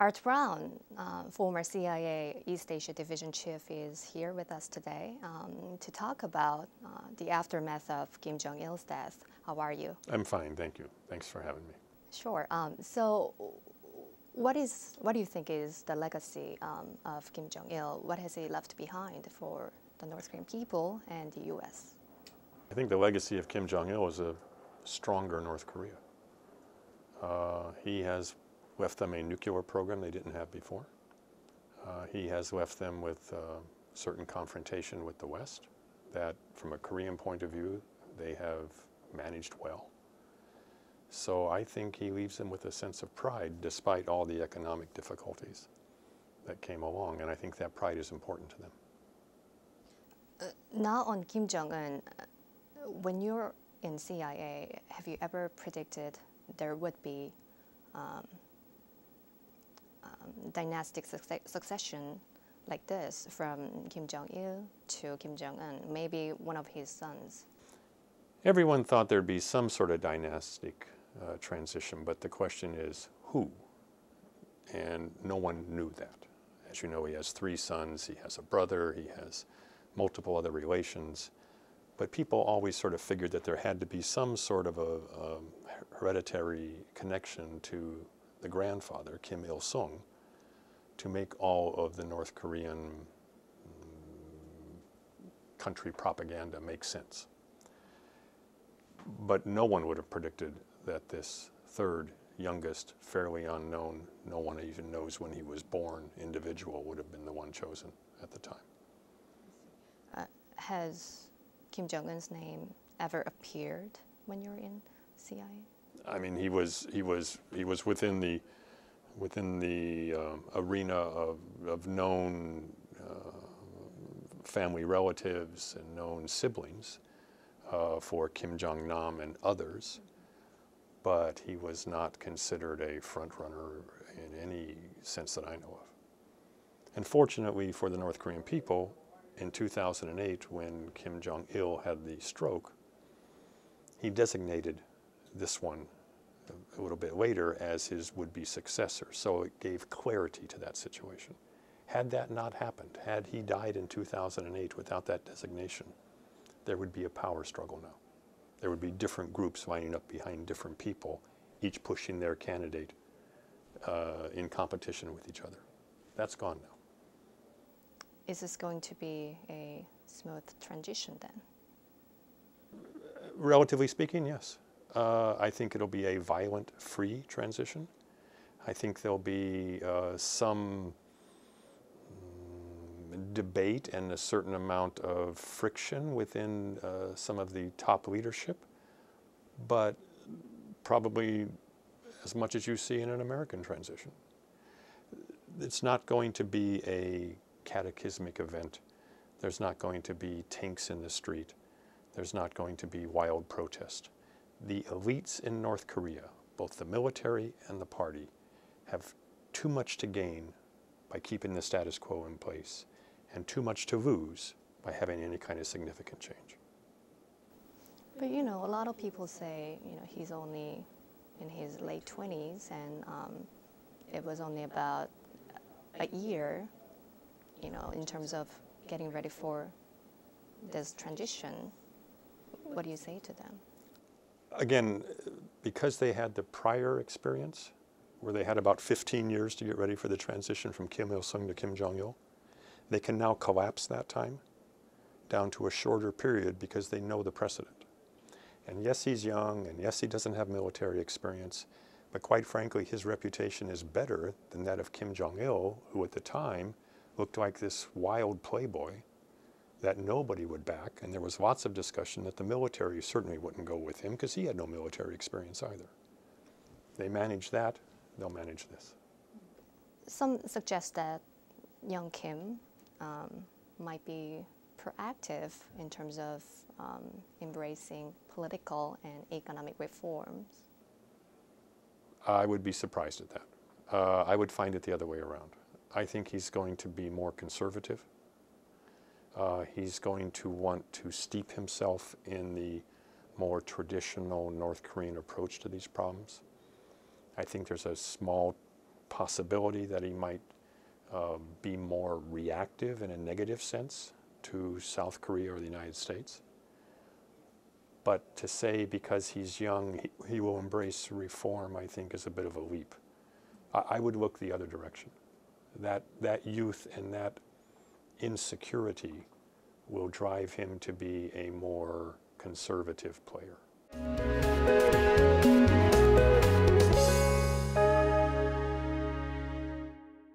Art Brown, former CIA East Asia Division Chief, is here with us today to talk about the aftermath of Kim Jong-il's death. How are you? I'm fine, thank you. Thanks for having me. Sure. So what do you think is the legacy of Kim Jong-il? What has he left behind for the North Korean people and the U.S.? I think the legacy of Kim Jong-il is a stronger North Korea. He has left them a nuclear program they didn't have before. He has left them with certain confrontation with the West that, from a Korean point of view, they have managed well. So I think he leaves them with a sense of pride despite all the economic difficulties that came along, and I think that pride is important to them. Now on Kim Jong-un, when you're in CIA, have you ever predicted there would be dynastic succession like this from Kim Jong-il to Kim Jong-un, maybe one of his sons? Everyone thought there'd be some sort of dynastic transition, but the question is who? And no one knew that. As you know, he has 3 sons, he has a brother, he has multiple other relations, but people always sort of figured that there had to be some sort of a hereditary connection to the grandfather, Kim Il-sung, to make all of the North Korean country propaganda make sense. But no one would have predicted that this third youngest, fairly unknown, no one even knows when he was born, individual would have been the one chosen at the time. Has Kim Jong-un's name ever appeared when you're in CIA? I mean, he was within the arena of known family relatives and known siblings for Kim Jong-nam and others, but he was not considered a front runner in any sense that I know of. And fortunately for the North Korean people, in 2008, when Kim Jong-il had the stroke, he designated this one a little bit later as his would-be successor. So it gave clarity to that situation. Had that not happened, had he died in 2008 without that designation, there would be a power struggle now. There would be different groups lining up behind different people, each pushing their candidate in competition with each other. That's gone now. Is this going to be a smooth transition then? Relatively speaking, yes. I think it'll be a violent, free transition. I think there'll be some debate and a certain amount of friction within some of the top leadership, but probably as much as you see in an American transition. It's not going to be a cataclysmic event. There's not going to be tanks in the street. There's not going to be wild protest. The elites in North Korea, both the military and the party, have too much to gain by keeping the status quo in place and too much to lose by having any kind of significant change. But you know, a lot of people say, you know, he's only in his late 20s and it was only about a year, you know, in terms of getting ready for this transition. What do you say to them? Again, because they had the prior experience, where they had about 15 years to get ready for the transition from Kim Il-sung to Kim Jong-il, they can now collapse that time down to a shorter period because they know the precedent. And yes, he's young, and yes, he doesn't have military experience, but quite frankly, his reputation is better than that of Kim Jong-il, who at the time looked like this wild playboy that nobody would back, and there was lots of discussion that the military certainly wouldn't go with him because he had no military experience either. They managed that, they'll manage this. Some suggest that young Kim might be proactive in terms of embracing political and economic reforms. I would be surprised at that. I would find it the other way around. I think he's going to be more conservative. He's going to want to steep himself in the more traditional North Korean approach to these problems. I think there's a small possibility that he might be more reactive in a negative sense to South Korea or the United States. But to say because he's young he will embrace reform, I think, is a bit of a leap. I would look the other direction. That youth and that insecurity will drive him to be a more conservative player.